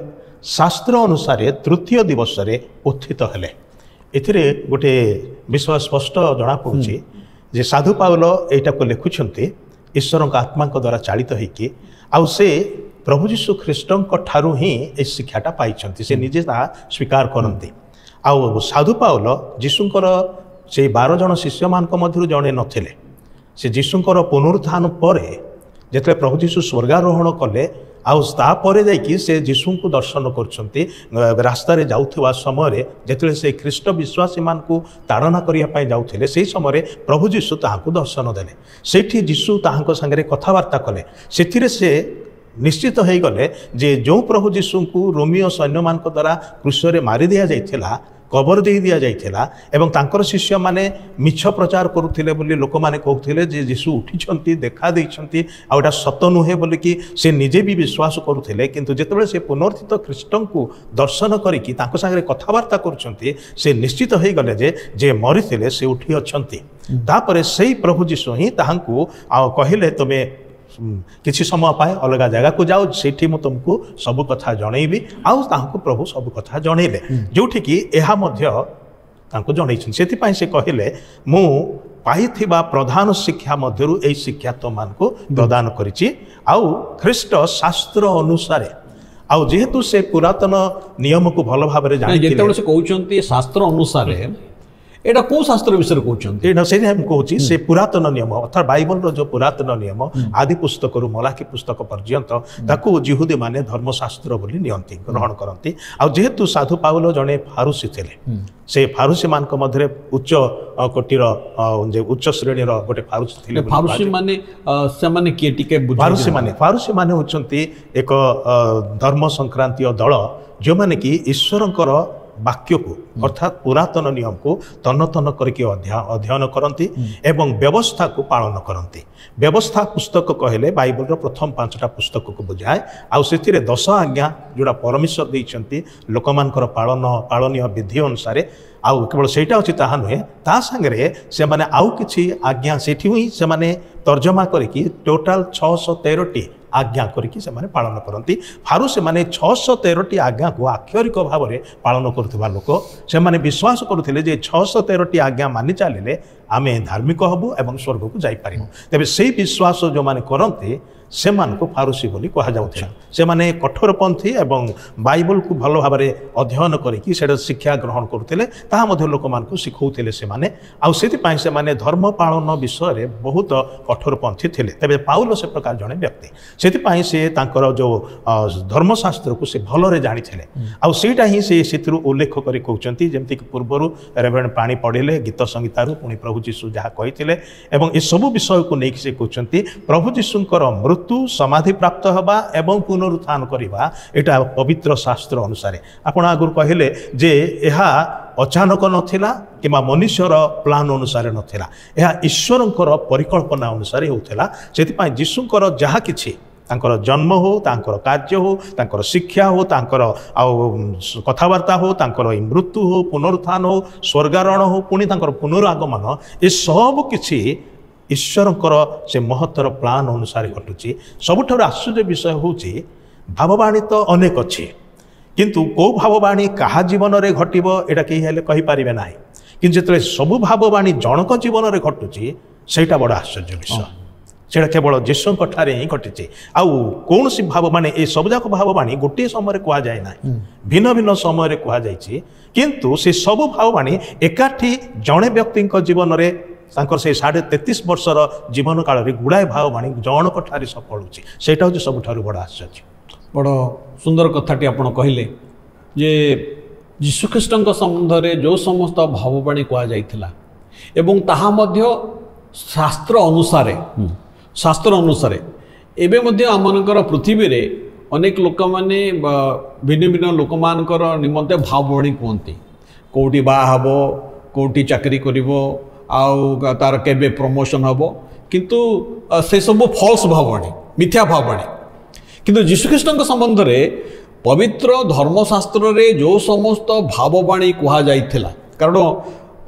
S3: ଶାସ୍ତ୍ର ଅନୁସାରେ ତୃତୀୟ ଦିବସରେ ଉତ୍ଥିତ ହେଲେ। ଏଥିରେ ଗୋଟେ ବିଷୟ ସ୍ପଷ୍ଟ ଜଣାପଡ଼ୁଛି ଯେ ସାଧୁ ପାଉଲ ଏଇଟାକୁ ଲେଖୁଛନ୍ତି ଈଶ୍ୱରଙ୍କ ଆତ୍ମାଙ୍କ ଦ୍ୱାରା ଚାଳିତ ହେଇକି, ଆଉ ସେ ପ୍ରଭୁ ଯୀଶୁ ଖ୍ରୀଷ୍ଟଙ୍କ ଠାରୁ ହିଁ ଏ ଶିକ୍ଷାଟା ପାଇଛନ୍ତି। ସେ ନିଜେ ତାହା ସ୍ୱୀକାର କରନ୍ତି। ଆଉ ସାଧୁ ପାଉଲ ଯୀଶୁଙ୍କର ସେଇ 12 ଜଣ ଶିଷ୍ୟମାନଙ୍କ ମଧ୍ୟରୁ ଜଣେ ନଥିଲେ। ସେ ଯୀଶୁଙ୍କର ପୁନରୁତ୍ଥାନ ପରେ ଯେତେବେଳେ ପ୍ରଭୁ ଯୀଶୁ ସ୍ୱର୍ଗାରୋହଣ କଲେ, ଆଉ ତାପରେ ଯାଇକି ସେ ଯୀଶୁଙ୍କୁ ଦର୍ଶନ କରୁଛନ୍ତି ରାସ୍ତାରେ ଯାଉଥିବା ସମୟରେ। ଯେତେବେଳେ ସେ ଖ୍ରୀଷ୍ଟ ବିଶ୍ୱାସୀମାନଙ୍କୁ ତାଡ଼ନା କରିବା ପାଇଁ ଯାଉଥିଲେ, ସେହି ସମୟରେ ପ୍ରଭୁ ଯୀଶୁ ତାହାଙ୍କୁ ଦର୍ଶନ ଦେଲେ। ସେଇଠି ଯୀଶୁ ତାହାଙ୍କ ସାଙ୍ଗରେ କଥାବାର୍ତ୍ତା କଲେ। ସେଥିରେ ସେ ନିଶ୍ଚିତ ହୋଇଗଲେ ଯେ ଯେଉଁ ପ୍ରଭୁ ଯୀଶୁଙ୍କୁ ରୋମିଓ ସୈନ୍ୟମାନଙ୍କ ଦ୍ୱାରା କ୍ରୁଶରେ ମାରି ଦିଆଯାଇଥିଲା, କବର ଦେଇ ଦିଆଯାଇଥିଲା ଏବଂ ତାଙ୍କର ଶିଷ୍ୟମାନେ ମିଛ ପ୍ରଚାର କରୁଥିଲେ ବୋଲି ଲୋକମାନେ କହୁଥିଲେ ଯେ ଯୀଶୁ ଉଠିଛନ୍ତି, ଦେଖା ଦେଇଛନ୍ତି, ଆଉ ଏଇଟା ସତ ନୁହେଁ ବୋଲିକି ସେ ନିଜେ ବି ବିଶ୍ୱାସ କରୁଥିଲେ। କିନ୍ତୁ ଯେତେବେଳେ ସେ ପୁନରୁତ୍ଥିତ ଖ୍ରୀଷ୍ଟଙ୍କୁ ଦର୍ଶନ କରିକି ତାଙ୍କ ସାଙ୍ଗରେ କଥାବାର୍ତ୍ତା କରୁଛନ୍ତି, ସେ ନିଶ୍ଚିତ ହୋଇଗଲେ ଯେ ମରିଥିଲେ ସେ ଉଠି ଅଛନ୍ତି। ତାପରେ ସେଇ ପ୍ରଭୁ ଯୀଶୁ ହିଁ ତାହାଙ୍କୁ ଆଉ କହିଲେ, ତୁମେ କିଛି ସମୟ ପାଇଁ ଅଲଗା ଜାଗାକୁ ଯାଅ, ସେଇଠି ମୁଁ ତୁମକୁ ସବୁ କଥା ଜଣେଇବି। ଆଉ ତାହାଙ୍କୁ ପ୍ରଭୁ ସବୁ କଥା ଜଣେଇଲେ, ଯେଉଁଠିକି ଏହା ମଧ୍ୟ ତାଙ୍କୁ ଜଣେଇଛନ୍ତି। ସେଥିପାଇଁ ସେ କହିଲେ ମୁଁ ପାଇଥିବା ପ୍ରଧାନ ଶିକ୍ଷା ମଧ୍ୟରୁ ଏହି ଶିକ୍ଷା ତମମାନଙ୍କୁ ପ୍ରଦାନ କରିଛି। ଆଉ ଖ୍ରୀଷ୍ଟ ଶାସ୍ତ୍ର ଅନୁସାରେ ଆଉ ଯେହେତୁ ସେ ପୁରାତନ ନିୟମକୁ ଭଲ ଭାବରେ ଜାଣିଥିଲେ,
S2: ଯେତେବେଳେ ସେ କହୁଛନ୍ତି ଶାସ୍ତ୍ର ଅନୁସାରେ, ଏଇଟା କୋଉ ଶାସ୍ତ୍ର ବିଷୟରେ କହୁଛନ୍ତି?
S3: ଏଇଟା ସେଇଟା ମୁଁ କହୁଛି, ସେ ପୁରାତନ ନିୟମ ଅର୍ଥାତ୍ ବାଇବଲର ଯେଉଁ ପୁରାତନ ନିୟମ ଆଦି ପୁସ୍ତକରୁ ମଲାଖୀ ପୁସ୍ତକ ପର୍ଯ୍ୟନ୍ତ ତାକୁ ଜିହୁଦୀ ମାନେ ଧର୍ମଶାସ୍ତ୍ର ବୋଲି ନିଅନ୍ତି, ଗ୍ରହଣ କରନ୍ତି। ଆଉ ଯେହେତୁ ସାଧୁ ପାଉଲ ଜଣେ ଫାରୁସୀ ଥିଲେ, ସେ ଫାରୁସୀମାନଙ୍କ ମଧ୍ୟରେ ଉଚ୍ଚ କୋଟିର ଉଚ୍ଚ ଶ୍ରେଣୀର ଗୋଟେ ଫାରୁସୀ ଥିଲେ।
S2: ଫାରୁସୀ ମାନେ ସେମାନେ କିଏ ଟିକେ
S3: ଫାରୁସୀ ମାନେ ହେଉଛନ୍ତି ଏକ ଧର୍ମ ସଂକ୍ରାନ୍ତୀୟ ଦଳ ଯେଉଁମାନେ କି ଈଶ୍ୱରଙ୍କର ବାକ୍ୟକୁ ଅର୍ଥାତ୍ ପୁରାତନ ନିୟମକୁ ତନ୍ନ ତନ୍ନ କରିକି ଅଧ୍ୟୟନ କରନ୍ତି ଏବଂ ବ୍ୟବସ୍ଥାକୁ ପାଳନ କରନ୍ତି। ବ୍ୟବସ୍ଥା ପୁସ୍ତକ କହିଲେ ବାଇବଲର ପ୍ରଥମ 5ଟା ପୁସ୍ତକକୁ ବୁଝାଏ। ଆଉ ସେଥିରେ 10 ଆଜ୍ଞା ଯେଉଁଟା ପରମେଶ୍ୱର ଦେଇଛନ୍ତି ଲୋକମାନଙ୍କର ପାଳନୀୟ ବିଧି ଅନୁସାରେ, ଆଉ କେବଳ ସେଇଟା ଅଛି ତାହା ନୁହେଁ, ତା ସାଙ୍ଗରେ ସେମାନେ ଆଉ କିଛି ଆଜ୍ଞା ସେଠି ହିଁ ସେମାନେ ତର୍ଜମା କରିକି ଟୋଟାଲ 613ଟି ଆଜ୍ଞା କରିକି ସେମାନେ ପାଳନ କରନ୍ତି। ଫାରୁସୀମାନେ 613ଟି ଆଜ୍ଞାକୁ ଆକ୍ଷରିକ ଭାବରେ ପାଳନ କରୁଥିବା ଲୋକ। ସେମାନେ ବିଶ୍ୱାସ କରୁଥିଲେ ଯେ 613ଟି ଆଜ୍ଞା ମାନି ଚାଲିଲେ ଆମେ ଧାର୍ମିକ ହେବୁ ଏବଂ ସ୍ୱର୍ଗକୁ ଯାଇପାରିବୁ। ତେବେ ସେଇ ବିଶ୍ୱାସ ଯେଉଁମାନେ କରନ୍ତି ସେମାନଙ୍କୁ ଫାରୁସୀ ବୋଲି କୁହାଯାଉଥିଲା। ସେମାନେ କଠୋରପନ୍ଥୀ ଏବଂ ବାଇବଲକୁ ଭଲ ଭାବରେ ଅଧ୍ୟୟନ କରିକି ସେଇଟା ଶିକ୍ଷା ଗ୍ରହଣ କରୁଥିଲେ, ତାହା ମଧ୍ୟ ଲୋକମାନଙ୍କୁ ଶିଖାଉଥିଲେ ସେମାନେ। ଆଉ ସେଥିପାଇଁ ସେମାନେ ଧର୍ମ ପାଳନ ବିଷୟରେ ବହୁତ କଠୋରପନ୍ଥୀ ଥିଲେ। ତେବେ ପାଉଲ ସେ ପ୍ରକାର ଜଣେ ବ୍ୟକ୍ତି, ସେଥିପାଇଁ ସେ ତାଙ୍କର ଯେଉଁ ଧର୍ମଶାସ୍ତ୍ରକୁ ସେ ଭଲରେ ଜାଣିଥିଲେ। ଆଉ ସେଇଟା ହିଁ ସେ ସେଥିରୁ ଉଲ୍ଲେଖ କରି କହୁଛନ୍ତି, ଯେମିତିକି ପୂର୍ବରୁ ରେଭରେଣ୍ଡ ପାଣି ପଢ଼ିଲେ ଗୀତ ସଂଗୀତାରୁ, ପୁଣି ପ୍ରଭୁ ଯୀଶୁ ଯାହା କହିଥିଲେ ଏବଂ ଏସବୁ ବିଷୟକୁ ନେଇକି ସେ କହୁଛନ୍ତି ପ୍ରଭୁ ଯୀଶୁଙ୍କର ମୃତ୍ୟୁ, ସମାଧି ପ୍ରାପ୍ତ ହେବା ଏବଂ ପୁନରୁତ୍ଥାନ କରିବା ଏଇଟା ପବିତ୍ର ଶାସ୍ତ୍ର ଅନୁସାରେ। ଆପଣ ଆଗରୁ କହିଲେ ଯେ ଏହା ଅଚାନକ ନଥିଲା କିମ୍ବା ମନୁଷ୍ୟର ପ୍ଲାନ୍ ଅନୁସାରେ ନଥିଲା, ଏହା ଈଶ୍ୱରଙ୍କର ପରିକଳ୍ପନା ଅନୁସାରେ ହେଉଥିଲା। ସେଥିପାଇଁ ଯୀଶୁଙ୍କର ଯାହା କିଛି ତାଙ୍କର ଜନ୍ମ ହେଉ, ତାଙ୍କର କାର୍ଯ୍ୟ ହେଉ, ତାଙ୍କର ଶିକ୍ଷା ହେଉ, ତାଙ୍କର ଆଉ କଥାବାର୍ତ୍ତା ହେଉ, ତାଙ୍କର ଏହି ମୃତ୍ୟୁ ହେଉ, ପୁନରୁତ୍ଥାନ ହେଉ, ସ୍ୱର୍ଗାରୋହଣ ହେଉ, ପୁଣି ତାଙ୍କର ପୁନରାଗମନ, ଏସବୁ କିଛି ଈଶ୍ୱରଙ୍କର ସେ ମହତ୍ତର ପ୍ଲାନ୍ ଅନୁସାରେ ଘଟୁଛି। ସବୁଠାରୁ ଆଶ୍ଚର୍ଯ୍ୟ ବିଷୟ ହେଉଛି ଭାବବାଣୀ ତ ଅନେକ ଅଛି, କିନ୍ତୁ କେଉଁ ଭାବବାଣୀ କାହା ଜୀବନରେ ଘଟିବ ଏଇଟା କେହି ହେଲେ କହିପାରିବେ ନାହିଁ। କିନ୍ତୁ ଯେତେବେଳେ ସବୁ ଭାବବାଣୀ ଜଣକ ଜୀବନରେ ଘଟୁଛି ସେଇଟା ବଡ଼ ଆଶ୍ଚର୍ଯ୍ୟ ବିଷୟ। ସେଇଟା କେବଳ ଯୀଶୁଙ୍କ ଠାରେ ହିଁ ଘଟିଛି। ଆଉ କୌଣସି ଭାବବାଣୀ, ଏ ସବୁଯାକ ଭାବବାଣୀ ଗୋଟିଏ ସମୟରେ କୁହାଯାଏ ନାହିଁ, ଭିନ୍ନ ଭିନ୍ନ ସମୟରେ କୁହାଯାଇଛି। କିନ୍ତୁ ସେ ସବୁ ଭାବବାଣୀ ଏକାଠି ଜଣେ ବ୍ୟକ୍ତିଙ୍କ ଜୀବନରେ ତାଙ୍କର ସେଇ 33.5 ବର୍ଷର ଜୀବନ କାଳରେ ଗୁଡ଼ାଏ ଭାବବାଣୀ ଜଣକ ଠାରେ ସଫଳୁଛି। ସେଇଟା ହେଉଛି ସବୁଠାରୁ ବଡ଼ ଆଶ୍ଚର୍ଯ୍ୟ।
S2: ବଡ଼ ସୁନ୍ଦର କଥାଟି ଆପଣ କହିଲେ ଯେ ଯୀଶୁଖ୍ରୀଷ୍ଟଙ୍କ ସମ୍ବନ୍ଧରେ ଯେଉଁ ସମସ୍ତ ଭାବବାଣୀ କୁହାଯାଇଥିଲା ଏବଂ ତାହା ମଧ୍ୟ ଶାସ୍ତ୍ର ଅନୁସାରେ ଏବେ ମଧ୍ୟ ଆମମାନଙ୍କର ପୃଥିବୀରେ ଅନେକ ଲୋକମାନେ ଭିନ୍ନ ଭିନ୍ନ ଲୋକମାନଙ୍କର ନିମନ୍ତେ ଭାବବାଣୀ କୁହନ୍ତି। କେଉଁଠି ବାହା ହେବ, କେଉଁଠି ଚାକିରି କରିବ, ଆଉ ତାର କେବେ ପ୍ରମୋଶନ ହେବ, କିନ୍ତୁ ସେସବୁ ଫଲ୍ସ ଭାବବାଣୀ, ମିଥ୍ୟା ଭାବବାଣୀ। କିନ୍ତୁ ଯୀଶୁଖ୍ରୀଷ୍ଟଙ୍କ ସମ୍ବନ୍ଧରେ ପବିତ୍ର ଧର୍ମଶାସ୍ତ୍ରରେ ଯେଉଁ ସମସ୍ତ ଭାବବାଣୀ କୁହାଯାଇଥିଲା, କାରଣ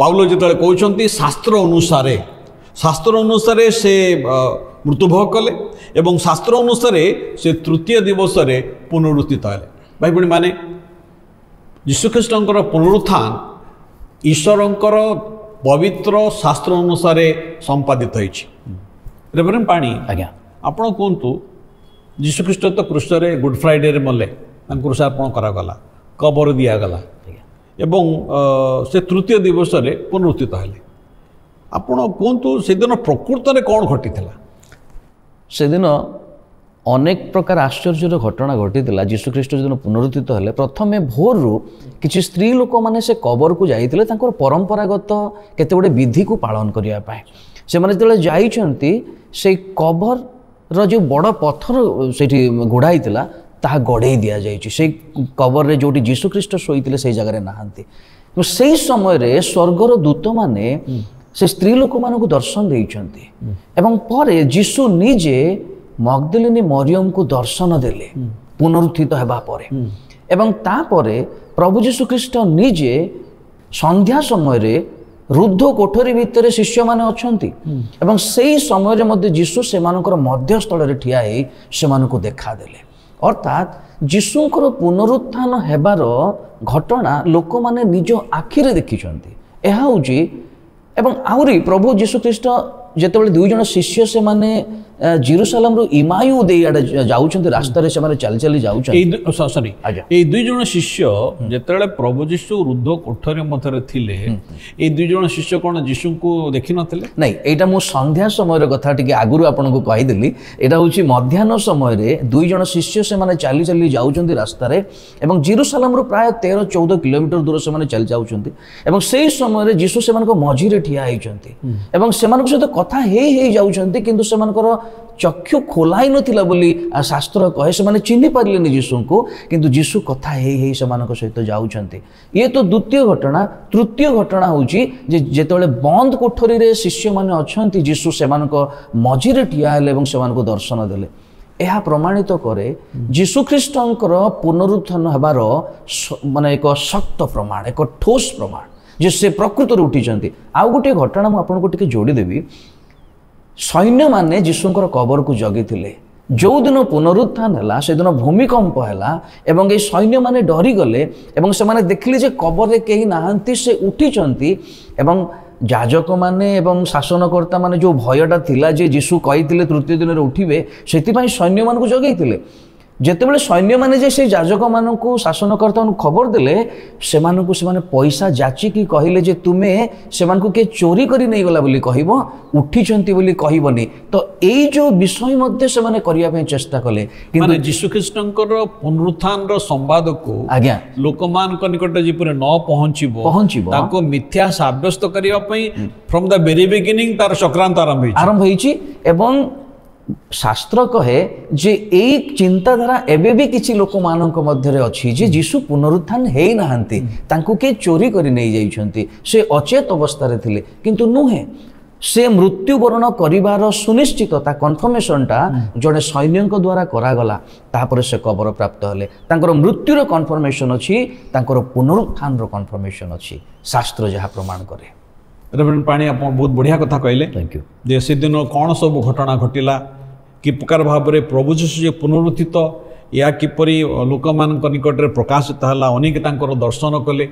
S2: ପାଉଲ ଯେତେବେଳେ କହୁଛନ୍ତି ଶାସ୍ତ୍ର ଅନୁସାରେ ସେ ମୃତ୍ୟୁଭୋଗ କଲେ ଏବଂ ଶାସ୍ତ୍ର ଅନୁସାରେ ସେ ତୃତୀୟ ଦିବସରେ ପୁନରୁତ୍ଥିତ ହେଲେ। ଭାଇ ଭଉଣୀ ମାନେ, ଯୀଶୁଖ୍ରୀଷ୍ଟଙ୍କର ପୁନରୁତ୍ଥାନ ଈଶ୍ୱରଙ୍କର ପବିତ୍ର ଶାସ୍ତ୍ର ଅନୁସାରେ ସମ୍ପାଦିତ ହୋଇଛି। ରେଭରେଣ୍ଡ ପାଣି,
S4: ଆଜ୍ଞା
S2: ଆପଣ କୁହନ୍ତୁ, ଯୀଶୁଖ୍ରୀଷ୍ଟ ତ କ୍ରୁଶରେ ଗୁଡ୍ ଫ୍ରାଇଡେରେ ମଲେ, ତାଙ୍କୁ କ୍ରୁଶାର୍ପଣ କରାଗଲା, କବର ଦିଆଗଲା ଏବଂ ସେ ତୃତୀୟ ଦିବସରେ ପୁନରୁତ୍ଥିତ ହେଲେ। ଆପଣ କୁହନ୍ତୁ ସେଦିନ ପ୍ରକୃତରେ କ'ଣ ଘଟିଥିଲା?
S4: ସେଦିନ ଅନେକ ପ୍ରକାର ଆଶ୍ଚର୍ଯ୍ୟର ଘଟଣା ଘଟିଥିଲା। ଯୀଶୁଖ୍ରୀଷ୍ଟ ଯେଦିନ ପୁନରୁତ୍ଥିତ ହେଲେ, ପ୍ରଥମେ ଭୋରରୁ କିଛି ସ୍ତ୍ରୀ ଲୋକମାନେ ସେ କବରକୁ ଯାଇଥିଲେ ତାଙ୍କର ପରମ୍ପରାଗତ କେତେ ଗୁଡ଼ିଏ ବିଧିକୁ ପାଳନ କରିବା ପାଇଁ। ସେମାନେ ଯେତେବେଳେ ଯାଇଛନ୍ତି, ସେଇ କବରର ଯେଉଁ ବଡ଼ ପଥର ସେଇଠି ଘୋଡ଼ା ହେଇଥିଲା ତାହା ଗଡ଼େଇ ଦିଆଯାଇଛି। ସେଇ କବରରେ ଯେଉଁଠି ଯୀଶୁଖ୍ରୀଷ୍ଟ ଶୋଇଥିଲେ ସେଇ ଜାଗାରେ ନାହାନ୍ତି। ସେଇ ସମୟରେ ସ୍ୱର୍ଗର ଦୂତମାନେ ସେ ସ୍ତ୍ରୀ ଲୋକମାନଙ୍କୁ ଦର୍ଶନ ଦେଇଛନ୍ତି ଏବଂ ପରେ ଯୀଶୁ ନିଜେ ମଗ୍ଦଲିନୀ ମରିୟମକୁ ଦର୍ଶନ ଦେଲେ ପୁନରୁତ୍ଥିତ ହେବା ପରେ। ଏବଂ ତାପରେ ପ୍ରଭୁ ଯୀଶୁଖ୍ରୀଷ୍ଟ ନିଜେ ସନ୍ଧ୍ୟା ସମୟରେ ରୁଦ୍ଧ କୋଠରୀ ଭିତରେ ଶିଷ୍ୟମାନେ ଅଛନ୍ତି ଏବଂ ସେଇ ସମୟରେ ମଧ୍ୟ ଯୀଶୁ ସେମାନଙ୍କର ମଧ୍ୟସ୍ଥଳରେ ଠିଆ ହେଇ ସେମାନଙ୍କୁ ଦେଖାଦେଲେ। ଅର୍ଥାତ୍ ଯୀଶୁଙ୍କର ପୁନରୁତ୍ଥାନ ହେବାର ଘଟଣା ଲୋକମାନେ ନିଜ ଆଖିରେ ଦେଖିଛନ୍ତି ଏହା ହେଉଛି ଏବଂ ଆହୁରି ପ୍ରଭୁ ଯୀଶୁଖ୍ରୀଷ୍ଟ ଯେତେବେଳେ 2 ଜଣ ଶିଷ୍ୟ ସେମାନେ ଜେରୁସାଲେମରୁ ଇମାୟୁ ଦେଇ ଆଡ଼େ ଯାଉଛନ୍ତି ରାସ୍ତାରେ ସେମାନେ ଚାଲି ଚାଲି ଯାଉଛନ୍ତି
S2: ସରି ଏଇ 2 ଜଣ ଶିଷ୍ୟ ଯେତେବେଳେ ପ୍ରଭୁ ଯୀଶୁ ରୁଦ୍ଧ କୋଠରୀ ମଧ୍ୟରେ ଥିଲେ ଏଇ 2 ଜଣ ଶିଷ୍ୟ କ'ଣ ଯୀଶୁଙ୍କୁ ଦେଖିନଥିଲେ?
S4: ନାଇଁ, ଏଇଟା ମୁଁ ସନ୍ଧ୍ୟା ସମୟର କଥା ଟିକେ ଆଗରୁ ଆପଣଙ୍କୁ କହିଦେଲି। ଏଇଟା ହେଉଛି ମଧ୍ୟାହ୍ନ ସମୟରେ 2 ଜଣ ଶିଷ୍ୟ ସେମାନେ ଚାଲି ଚାଲି ଯାଉଛନ୍ତି ରାସ୍ତାରେ ଏବଂ ଜେରୁସାଲେମରୁ ପ୍ରାୟ 13-14 କିଲୋମିଟର ଦୂର ସେମାନେ ଚାଲି ଯାଉଛନ୍ତି ଏବଂ ସେହି ସମୟରେ ଯୀଶୁ ସେମାନଙ୍କ ମଝିରେ ଠିଆ ହେଇଛନ୍ତି ଏବଂ ସେମାନଙ୍କ ସହିତ କଥା ହେଇ ଯାଉଛନ୍ତି କିନ୍ତୁ ସେମାନଙ୍କର ଚକ୍ଷୁ ଖୋଲାଇ ନଥିଲା ବୋଲି ଶାସ୍ତ୍ର କହେ। ସେମାନେ ଚିହ୍ନି ପାରିଲେନି ଯୀଶୁଙ୍କୁ କିନ୍ତୁ ଯୀଶୁ କଥା ହେଇ ସେମାନଙ୍କ ସହିତ ଯାଉଛନ୍ତି। ଇଏ ତ ଦ୍ୱିତୀୟ ଘଟଣା। ତୃତୀୟ ଘଟଣା ହେଉଛି ଯେ ଯେତେବେଳେ ବନ୍ଦ କୋଠରୀରେ ଶିଷ୍ୟମାନେ ଅଛନ୍ତି ଯୀଶୁ ସେମାନଙ୍କ ମଝିରେ ଠିଆ ହେଲେ ଏବଂ ସେମାନଙ୍କୁ ଦର୍ଶନ ଦେଲେ। ଏହା ପ୍ରମାଣିତ କରେ ଯୀଶୁଖ୍ରୀଷ୍ଟଙ୍କର ପୁନରୁତ୍ଥାନ ହେବାର ମାନେ ଏକ ଶକ୍ତ ପ୍ରମାଣ, ଏକ ଠୋସ୍ ପ୍ରମାଣ ଯେ ସେ ପ୍ରକୃତରେ ଉଠିଛନ୍ତି। ଆଉ ଗୋଟିଏ ଘଟଣା ମୁଁ ଆପଣଙ୍କୁ ଟିକେ ଯୋଡ଼ିଦେବି। ସୈନ୍ୟମାନେ ଯୀଶୁଙ୍କର କବରକୁ ଜଗିଥିଲେ। ଯେଉଁଦିନ ପୁନରୁତ୍ଥାନ ହେଲା ସେଦିନ ଭୂମିକମ୍ପ ହେଲା ଏବଂ এই ସୈନ୍ୟମାନେ ଡରିଗଲେ ଏବଂ ସେମାନେ ଦେଖିଲେ ଯେ କବରରେ କେହି ନାହାନ୍ତି, ସେ ଉଠିଛନ୍ତି ଏବଂ ଯାଜକମାନେ ଏବଂ ଶାସନକର୍ତ୍ତାମାନେ ଯେଉଁ ଭୟଟା ଥିଲା ଯେ ଯୀଶୁ କହିଥିଲେ ତୃତୀୟ ଦିନରେ ଉଠିବେ, ସେଥିପାଇଁ ସୈନ୍ୟମାନଙ୍କୁ ଜଗେଇଥିଲେ। ଯେତେବେଳେ ସୈନ୍ୟମାନେ ଯେ সেই ଯାଜକମାନଙ୍କୁ ଶାସନକର୍ତ୍ତାମାନଙ୍କୁ ଖବର ଦେଲେ ସେମାନଙ୍କୁ ସେମାନେ ପଇସା ଯାଚିକି କହିଲେ ଯେ ତୁମେ ସେମାନଙ୍କୁ କିଏ ଚୋରି କରି ନେଇଗଲା ବୋଲି କହିବ, ଉଠିଛନ୍ତି ବୋଲି କହିବନି। ତ ଏଇ ଯେଉଁ ବିଷୟ ମଧ୍ୟ ସେମାନେ କରିବା ପାଇଁ ଚେଷ୍ଟା କଲେ କିନ୍ତୁ
S2: ଯୀଶୁଖ୍ରୀଷ୍ଟଙ୍କର ପୁନରୁତ୍ଥାନର ସମ୍ବାଦକୁ
S4: ଆଜ୍ଞା
S2: ଲୋକମାନଙ୍କ ନିକଟରେ ଯେପରି ନ ପହଞ୍ଚିବ ତାକୁ ମିଥ୍ୟା ସାବ୍ୟସ୍ତ କରିବା ପାଇଁ ଫ୍ରମ୍ ଦ ଭେରି ବିଗିନିଂ ତାର ଚକ୍ରାନ୍ତ ଆରମ୍ଭ ହେଇଛି ଏବଂ ଶାସ୍ତ୍ର କହେ ଯେ ଏଇ ଚିନ୍ତାଧାରା ଏବେ ବି କିଛି ଲୋକମାନଙ୍କ ମଧ୍ୟରେ ଅଛି ଯେ ଯୀଶୁ ପୁନରୁତ୍ଥାନ ହେଇନାହାନ୍ତି, ତାଙ୍କୁ କିଏ ଚୋରି କରି ନେଇଯାଇଛନ୍ତି, ସେ ଅଚେତ ଅବସ୍ଥାରେ ଥିଲେ। କିନ୍ତୁ ନୁହେଁ, ସେ ମୃତ୍ୟୁବରଣ କରିବାର ସୁନିଶ୍ଚିତତା କନଫର୍ମେସନଟା ଜଣେ ସୈନ୍ୟଙ୍କ ଦ୍ୱାରା କରାଗଲା। ତାପରେ ସେ କବର ପ୍ରାପ୍ତ ହେଲେ। ତାଙ୍କର ମୃତ୍ୟୁର କନଫର୍ମେସନ ଅଛି, ତାଙ୍କର ପୁନରୁତ୍ଥାନର କନଫର୍ମେସନ ଅଛି, ଶାସ୍ତ୍ର ଯାହା ପ୍ରମାଣ କରେ। ରେଭରେଣ୍ଡ ପାଣି ଆପଣ ବହୁତ ବଢ଼ିଆ କଥା କହିଲେ ଯେ ସେଦିନ କ'ଣ ସବୁ ଘଟଣା ଘଟିଲା, କି ପ୍ରକାର ଭାବରେ ପ୍ରଭୁ ଯୀଶୁ ଯେ ପୁନରୁତ୍ଥିତ ଏହା କିପରି ଲୋକମାନଙ୍କ ନିକଟରେ ପ୍ରକାଶିତ ହେଲା। ଅନେକ ତାଙ୍କର ଦର୍ଶନ କଲେ।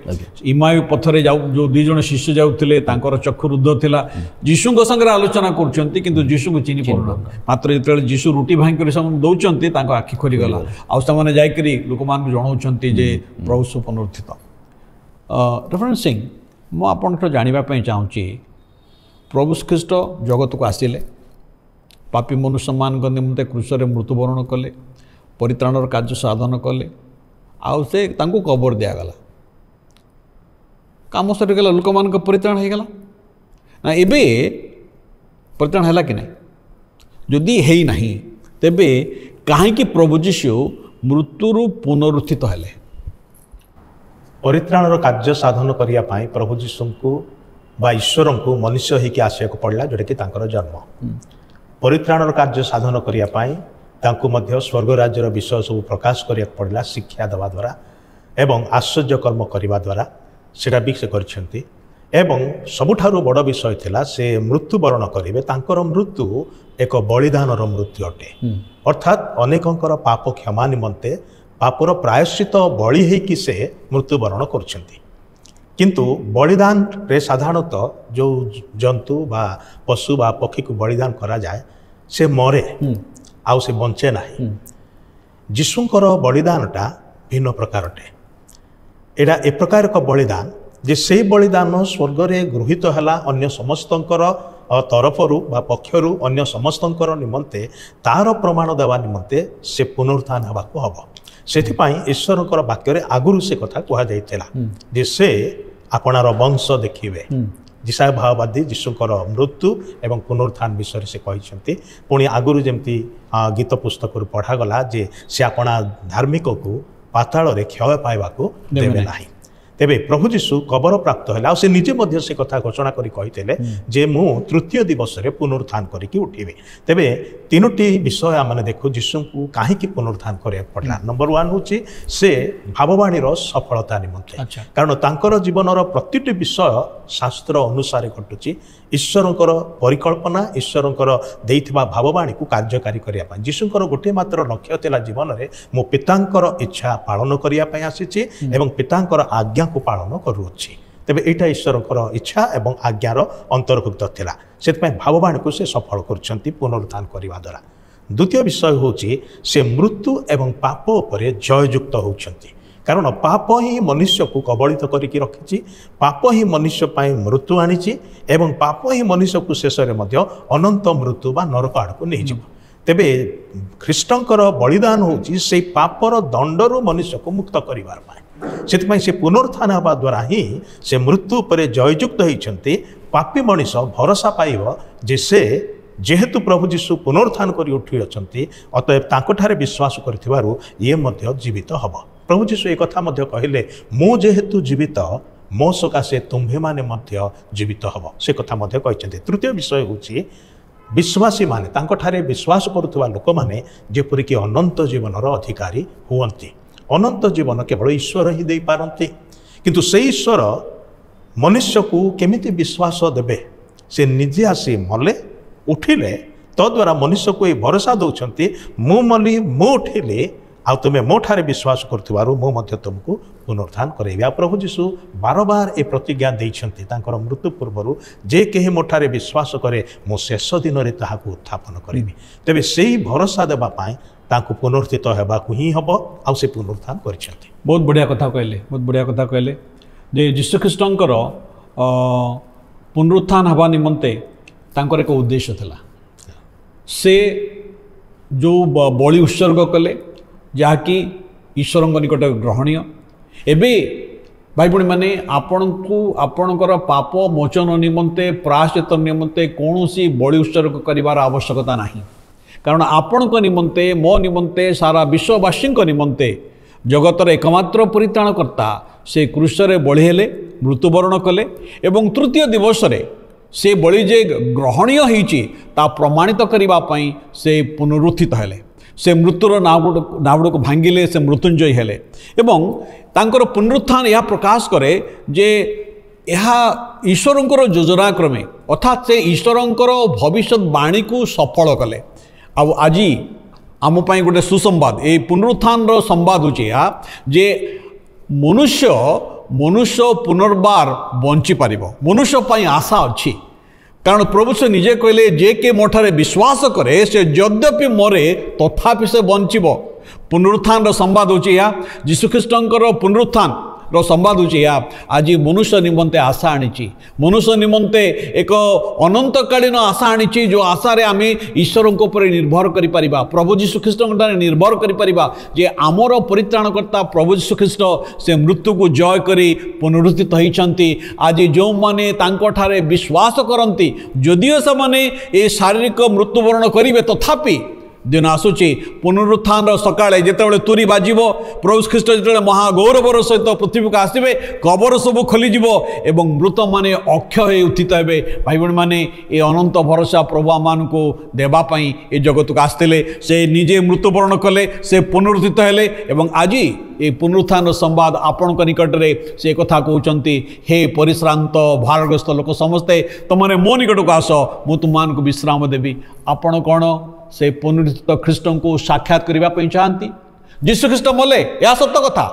S2: ଇମାୟୁ ପଥରେ ଯେଉଁ 2 ଜଣ ଶିଷ୍ୟ ଯାଉଥିଲେ ତାଙ୍କର ଚକ୍ଷୁ ରୁଦ୍ଧ ଥିଲା। ଯୀଶୁଙ୍କ ସାଙ୍ଗରେ ଆଲୋଚନା କରୁଛନ୍ତି କିନ୍ତୁ ଯୀଶୁଙ୍କୁ ଚିହ୍ନି ପାରୁନାହାନ୍ତି। ମାତ୍ର ଯେତେବେଳେ ଯୀଶୁ ରୁଟି ଭାଙ୍ଗିକରି ସେମାନଙ୍କୁ ଦେଉଛନ୍ତି ତାଙ୍କ ଆଖି ଖୋଲିଗଲା ଆଉ ସେମାନେ ଯାଇକରି ଲୋକମାନଙ୍କୁ ଜଣାଉଛନ୍ତି ଯେ ପ୍ରଭୁ ପୁନରୁତ୍ଥିତ। ରେଭରେଣ୍ଡ ସିଂ, ମୁଁ ଆପଣଙ୍କଠୁ ଜାଣିବା ପାଇଁ ଚାହୁଁଛି ପ୍ରଭୁ ଖ୍ରୀଷ୍ଟ ଜଗତକୁ ଆସିଲେ, ପାପୀ ମନୁଷ୍ୟମାନଙ୍କ ନିମନ୍ତେ କ୍ରୁଶରେ ମୃତ୍ୟୁବରଣ କଲେ, ପରିତ୍ରାଣର କାର୍ଯ୍ୟ ସାଧନ କଲେ ଆଉ ସେ ତାଙ୍କୁ କବର ଦିଆଗଲା। କାମ ସରିଗଲା, ଲୋକମାନଙ୍କ ପରିତ୍ରାଣ ହେଇଗଲା ନା? ଏବେ ପରିତ୍ରାଣ ହେଲା କି ନାହିଁ? ଯଦି ହେଇନାହିଁ ତେବେ କାହିଁକି ପ୍ରଭୁ ଯୀଶୁ ମୃତ୍ୟୁରୁ ପୁନରୁତ୍ଥିତ ହେଲେ?
S3: ପରିତ୍ରାଣର କାର୍ଯ୍ୟ ସାଧନ କରିବା ପାଇଁ ପ୍ରଭୁ ଯୀଶୁଙ୍କୁ ବା ଈଶ୍ୱରଙ୍କୁ ମନୁଷ୍ୟ ହେଇକି ଆସିବାକୁ ପଡ଼ିଲା, ଯେଉଁଟାକି ତାଙ୍କର ଜନ୍ମ। ପରିତ୍ରାଣର କାର୍ଯ୍ୟ ସାଧନ କରିବା ପାଇଁ ତାଙ୍କୁ ମଧ୍ୟ ସ୍ୱର୍ଗ ରାଜ୍ୟର ବିଷୟ ସବୁ ପ୍ରକାଶ କରିବାକୁ ପଡ଼ିଲା ଶିକ୍ଷା ଦେବା ଦ୍ୱାରା ଏବଂ ଆଶ୍ଚର୍ଯ୍ୟ କର୍ମ କରିବା ଦ୍ୱାରା। ସେଇଟା ବି ସେ କରିଛନ୍ତି ଏବଂ ସବୁଠାରୁ ବଡ଼ ବିଷୟ ଥିଲା ସେ ମୃତ୍ୟୁବରଣ କରିବେ। ତାଙ୍କର ମୃତ୍ୟୁ ଏକ ବଳିଦାନର ମୃତ୍ୟୁ ଅଟେ, ଅର୍ଥାତ୍ ଅନେକଙ୍କର ପାପ କ୍ଷମା ନିମନ୍ତେ ପାପର ପ୍ରାୟଶ୍ଚିତ ବଳି ହେଇକି ସେ ମୃତ୍ୟୁବରଣ କରୁଛନ୍ତି। କିନ୍ତୁ ବଳିଦାନରେ ସାଧାରଣତଃ ଯେଉଁ ଜନ୍ତୁ ବା ପଶୁ ବା ପକ୍ଷୀକୁ ବଳିଦାନ କରାଯାଏ ସେ ମରେ ଆଉ ସେ ବଞ୍ଚେ ନାହିଁ। ଯୀଶୁଙ୍କର ବଳିଦାନଟା ଭିନ୍ନ ପ୍ରକାରଟେ। ଏଇଟା ଏ ପ୍ରକାର ଏକ ବଳିଦାନ ଯେ ସେଇ ବଳିଦାନ ସ୍ୱର୍ଗରେ ଗୃହୀତ ହେଲା ଅନ୍ୟ ସମସ୍ତଙ୍କର ତରଫରୁ ବା ପକ୍ଷରୁ ଅନ୍ୟ ସମସ୍ତଙ୍କର ନିମନ୍ତେ ତାର ପ୍ରମାଣ ଦେବା ନିମନ୍ତେ ସେ ପୁନରୁତ୍ଥାନ ହେବାକୁ ହେବ। ସେଥିପାଇଁ ଈଶ୍ୱରଙ୍କର ବାକ୍ୟରେ ଆଗରୁ ସେ କଥା କୁହାଯାଇଥିଲା ଯେ ସେ ଆପଣାର ବଂଶ ଦେଖିବେ। ଯିଶାୟ ଭାବବାଦୀ ଯୀଶୁଙ୍କର ମୃତ୍ୟୁ ଏବଂ ପୁନରୁତ୍ଥାନ ବିଷୟରେ ସେ କହିଛନ୍ତି। ପୁଣି ଆଗରୁ ଯେମିତି ଗୀତ ପୁସ୍ତକରୁ ପଢ଼ାଗଲା ଯେ ସେ ଆପଣା ଧାର୍ମିକକୁ ପାତାଳରେ କ୍ଷୟ ପାଇବାକୁ ଦେବେ ନାହିଁ। ତେବେ ପ୍ରଭୁ ଯୀଶୁ କବର ପ୍ରାପ୍ତ ହେଲା ଆଉ ସେ ନିଜେ ମଧ୍ୟ ସେ କଥା ଘୋଷଣା କରି କହିଥିଲେ ଯେ ମୁଁ ତୃତୀୟ ଦିବସରେ ପୁନରୁତ୍ଥାନ କରିକି ଉଠିବି। ତେବେ 3ଟି ବିଷୟ ଆମେ ଦେଖୁ ଯୀଶୁଙ୍କୁ କାହିଁକି ପୁନରୁତ୍ଥାନ କରିବାକୁ ପଡ଼ିଲା। ନମ୍ବର 1 ହେଉଛି ସେ ଭାବବାଣୀର ସଫଳତା ନିମନ୍ତେ, କାରଣ ତାଙ୍କର ଜୀବନର ପ୍ରତିଟି ବିଷୟ ଶାସ୍ତ୍ର ଅନୁସାରେ ଘଟୁଛି। ଈଶ୍ୱରଙ୍କର ପରିକଳ୍ପନା, ଈଶ୍ୱରଙ୍କର ଦେଇଥିବା ଭାବବାଣୀକୁ କାର୍ଯ୍ୟକାରୀ କରିବା ପାଇଁ। ଯୀଶୁଙ୍କର ଗୋଟିଏ ମାତ୍ର ଲକ୍ଷ୍ୟ ଥିଲା ଜୀବନରେ, ମୁଁ ପିତାଙ୍କର ଇଚ୍ଛା ପାଳନ କରିବା ପାଇଁ ଆସିଛି ଏବଂ ପିତାଙ୍କର ଆଜ୍ଞାକୁ ପାଳନ କରୁଅଛି। तेबे एटा ईश्वरकर इच्छा एवं आज्ञार अंतर्भुक्त थिला सेतपय भाववाणी को से सफल करछंती पुनरुत्थान करबा द्वारा। द्वितीय विषय होची से मृत्यु एवं पाप उपरे जययुक्त होउछंती कारण पाप ही मनुष्य को कबलित करिकि रखिछि पाप ही मनुष्य पाई मृत्यु आनिछि एवं पाप ही मनुष्य को शेष रे मध्य अनंत मृत्यु बा नरक आड़ को नहीं जिवो। तेबे ख्रीष्टंकर बलिदान होची से पापर दंडरू मनुष्य को मुक्त करिवार पाए सेतपय से पुनरुत्थान हवा द्वारा ही से मृत्यु उपरे जययुक्त होइछंती पापी मनुष्य भरोसा पाइबो जे से जेहेतु प्रभु जीशु पुनरुत्थान करी उठी अछंती अतएव तांकोठारे विश्वास करथिबारु ये मध्य जीवित हब। प्रभु जीशु एक कथा मध्य कहिले मु जेहेतु जीवित मो सकाशे तुम्भे माने मध्य जीवित हब से कथा मध्य कहिसंती। तृतीय विषय होची विश्वासी माने तांकोठारे विश्वास करुवा लोक माने जेपरि कि अनंत जीवनर अधिकारी हुवंती। अनंत जीवन केवल ईश्वर ही दे पारंती किंतु से ईश्वर मनुष्य को केमिति विश्वास देबे से निजे आसी मले उठिले तद्वारा मनुष्य को ये भरोसा दौरान मु मली मु उठिली आ तुम मोठारे विश्वास करुवारू मु मध्य तुमको पुनरुत्थान करेबी। प्रभु जीशु बार बार ये प्रतिज्ञा देइछंती तांकर मृत्यु पूर्व जे केही मोठारे विश्वास करे मु शेष दिन रे ताहाकु उत्थापन करेबी। तेबे सेही भरोसा देबा पाए तांको पुनरुत्थित हेबाकु ही हबो आ से पुनरुत्थान करिछंती।
S2: बहुत बढ़िया कथा कहले जे यीशु ख्रीष्टंकर पुनरुत्थान हवा निमंते तांकर एक उद्देश्य थिला से जो बलि उत्सर्ग कले जहाँकि ईश्वर निकट ग्रहणीय एबे भाई भणी मैंने आपण को आपणकर पाप मोचन निमंते प्रायश्चित निमंते कौन सी बलि उत्सर्ग करिवार आवश्यकता नहीं कारण आपण निमंते मो निमंते सारा विश्ववासी निमंते जगतर एकमात्र परित्राणकर्ता से क्रूशरे बलि हेले मृत्युवरण कले एवं तृतीय दिवस से बलि जे ग्रहणीय होईची ता प्रमाणित करिबा पई से पुनरुत्थित हेले से मृत्युर नावड़ को भांगिले से मृत्युंजय हेले एवं तांकर पुनरुत्थान यह प्रकाश करे जे यह ईश्वरंकर योजनाक्रमे अर्थात से ईश्वरंकर भविष्यवाणी को सफल कले। अब आज आम पाई गोटे सुसंवाद ये पुनरुत्थान संवाद होचे जे मनुष्य पुनर्बार बंची पारिबो मनुष्य पाई आशा अच्छी कारण प्रभु से निजे कहले जे के मोठारे विश्वास करे से यद्यपि मरे तथापि से बंचिबो। पुनरुत्थान संवाद होची या यीशुख्रीष्टंकर पुनरुत्थान संवाद होची या आज मनुष्य निमंते आशा आनीची मनुष्य निमंते एक अनंतकालीन आशा आनीची जो आशा रे आमे ईश्वर ऊपर निर्भर करि परिबा प्रभु यीशुख्रीष्ट निर्भर करि परिबा जे आमर परित्राणकर्ता प्रभु यीशुख्रीष्ट से मृत्यु को जय करी पुनरुत्थित होइछंती। आज जो माने तांको ठारे विश्वास करंती जदिओ से माने ए शारीरिक मृत्युवरण करिवे तथापि दिन आसूची पुनरुत्थान सकाळे जेतेबेले तुरी बाजिबो प्रभु ख्रीष्ट जेतेबेले महागौरवर सहित पृथ्वी को आसबे कबर सब खोलीजिबो एवं मृत माने अक्षय होई उत्थित हेबे। भाई बहन माने ए अनंत भरोसा प्रभु मान को देबा पई ए जगत को आस्तेले से निजे मृत्युवरण कले से पुनरुत्थित हेले एवं आज ये पुनरुत्थान संवाद आपण निकट में से कथा कहते हे परिश्रांत भारग्रस्त लोक समस्ते तुमने मो निकट को आस मु तुम विश्राम देवी। आपण कौन से पुनरुत्थित ख्रीष्ट को साक्षात करने चाहती यीशुख्रीष्ट मले या सत्य कथा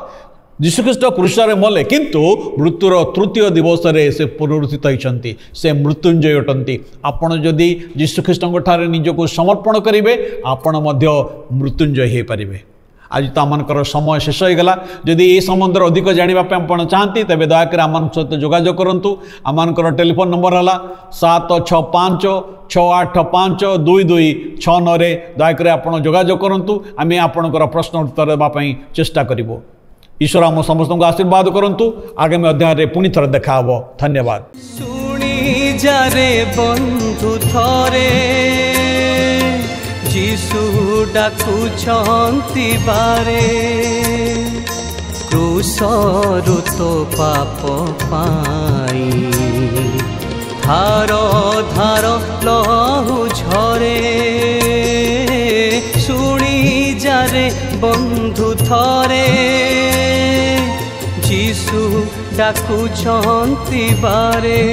S2: यीशुख्रीष्ट क्रूसरे मले किंतु मृत्युर तृतीय दिवस से पुनरुत्थित होती से मृत्युंजय अटंती। आपण जदि यीशुख्रीष्ट ठारे निजको समर्पण करेंगे आपण मृत्युंजय हो पारे। आज तो आमर समय शेष हो गला जदि ये संबंध अधिक जानापी आप चाहती तेज दयाकोर आम सहित जोगाजोग करूँ। आमर टेलीफोन नंबर है 7656685226 दयाकोर आप जोगाजोग करूँ। आम आपणकर प्रश्न उत्तर देवाई चेष्टा करूँ। ईश्वर आम समस्त को आशीर्वाद करूँ। आगामी अध्याय पुणी थर देखा धन्यवाद।
S1: शुणी जारे बंधु थरे जीशु डाकुछंती बारे क्रूसरु तो पाप पाई धार धार लहु झरे शुणी जारे बंधु थरे जीशु डाकुछंती बारे।